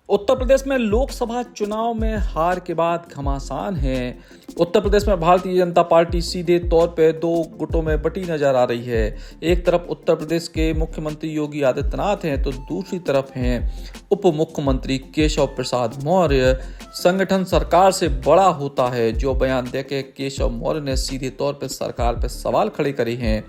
उत्तर प्रदेश में लोकसभा चुनाव में हार के बाद घमासान है। उत्तर प्रदेश में भारतीय जनता पार्टी सीधे तौर पर दो गुटों में बटी नजर आ रही है। एक तरफ उत्तर प्रदेश के मुख्यमंत्री योगी आदित्यनाथ हैं तो दूसरी तरफ हैं उप मुख्यमंत्री केशव प्रसाद मौर्य। संगठन सरकार से बड़ा होता है, जो बयान देके केशव मौर्य ने सीधे तौर पर सरकार पर सवाल खड़े करे हैं।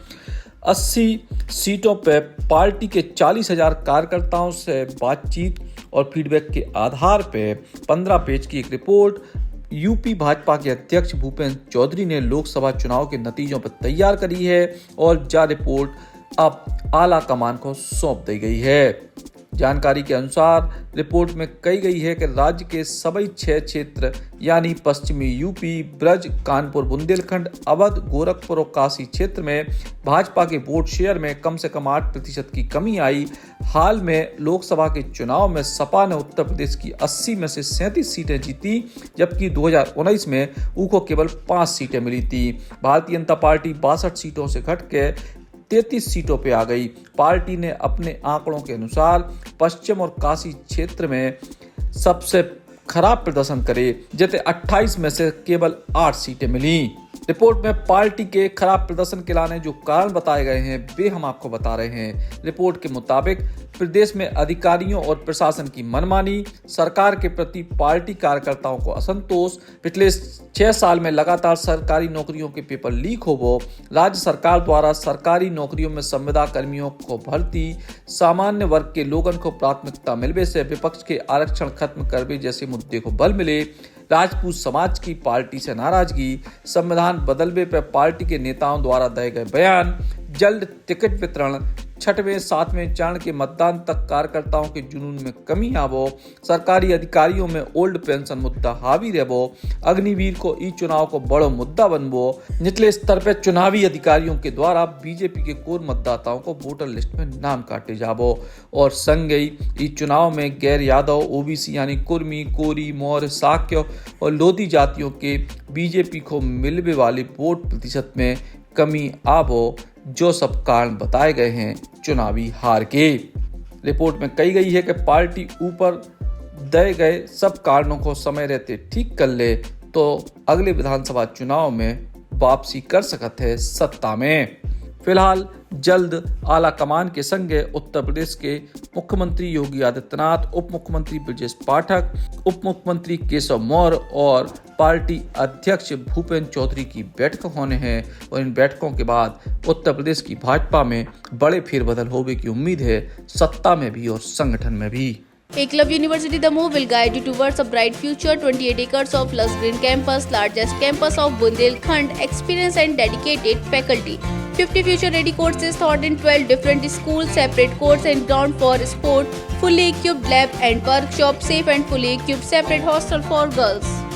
80 सीटों पर पार्टी के 40,000 कार्यकर्ताओं से बातचीत और फीडबैक के आधार पर 15 पेज की एक रिपोर्ट यूपी भाजपा के अध्यक्ष भूपेंद्र चौधरी ने लोकसभा चुनाव के नतीजों पर तैयार करी है और यह रिपोर्ट अब आला कमान को सौंप दी गई है। जानकारी के अनुसार रिपोर्ट में कही गई है कि राज्य के सभी 6 क्षेत्र यानी पश्चिमी यूपी, ब्रज, कानपुर, बुंदेलखंड, अवध, गोरखपुर और काशी क्षेत्र में भाजपा के वोट शेयर में कम से कम 8% की कमी आई। हाल में लोकसभा के चुनाव में सपा ने उत्तर प्रदेश की 80 में से 37 सीटें जीती, जबकि 2019 में उनको केवल 5 सीटें मिली थी। भारतीय जनता पार्टी 62 सीटों से घट के 33 सीटों पे आ गई। पार्टी ने अपने आंकड़ों के अनुसार पश्चिम और काशी क्षेत्र में सबसे खराब प्रदर्शन करे, जिसे 28 में से केवल 8 सीटें मिली। रिपोर्ट में पार्टी के खराब प्रदर्शन के लाने जो कारण बताए गए हैं वे हम आपको बता रहे हैं। रिपोर्ट के मुताबिक प्रदेश में अधिकारियों और प्रशासन की मनमानी, सरकार के प्रति पार्टी कार्यकर्ताओं को असंतोष, पिछले 6 साल में लगातार सरकारी नौकरियों के पेपर लीक हो, राज्य सरकार द्वारा सरकारी नौकरियों में संविदा कर्मियों को भर्ती, सामान्य वर्ग के लोगों को प्राथमिकता मिलने से विपक्ष के आरक्षण खत्म करने जैसे मुद्दे को बल मिले, राजपूत समाज की पार्टी से नाराजगी, संविधान बदलने पर पार्टी के नेताओं द्वारा दिए गए बयान, जल्द टिकट वितरण, 6वें 7वें चरण के मतदान तक कार्यकर्ताओं के जुनून में कमी आवो, सरकारी अधिकारियों में ओल्ड पेंशन मुद्दा हावी रहो, अग्निवीर को ई चुनाव को बड़ो मुद्दा बनबो, निचले स्तर पर चुनावी अधिकारियों के द्वारा बीजेपी के कोर मतदाताओं को वोटर लिस्ट में नाम काटे जाबो और संगई ई चुनाव में गैर यादव, ओबीसी यानी कुर्मी, कोरी, मौर्य, शाक्य और लोधी जातियों के बीजेपी को मिलने वाले वोट प्रतिशत में कमी आवो, जो सब कारण बताए गए हैं चुनावी हार के। रिपोर्ट में कही गई है कि पार्टी ऊपर दिए गए सब कारणों को समय रहते ठीक कर ले तो अगले विधानसभा चुनाव में वापसी कर सकते हैं सत्ता में। फिलहाल जल्द आला कमान के संगे उत्तर प्रदेश के मुख्यमंत्री योगी आदित्यनाथ, उप मुख्यमंत्री ब्रजेश पाठक, उप मुख्यमंत्री केशव मौर्य और पार्टी अध्यक्ष भूपेंद्र चौधरी की बैठक होने हैं और इन बैठकों के बाद उत्तर प्रदेश की भाजपा में बड़े फेरबदल होने की उम्मीद है, सत्ता में भी और संगठन में भी। Eklavya University The Move will guide you towards a bright future. 28 acres of lush green campus, largest campus of Bundelkhand, experienced and dedicated faculty. 50 future-ready courses taught in 12 different schools, separate courts and ground for sport, fully equipped lab and workshop, safe and fully equipped separate hostel for girls.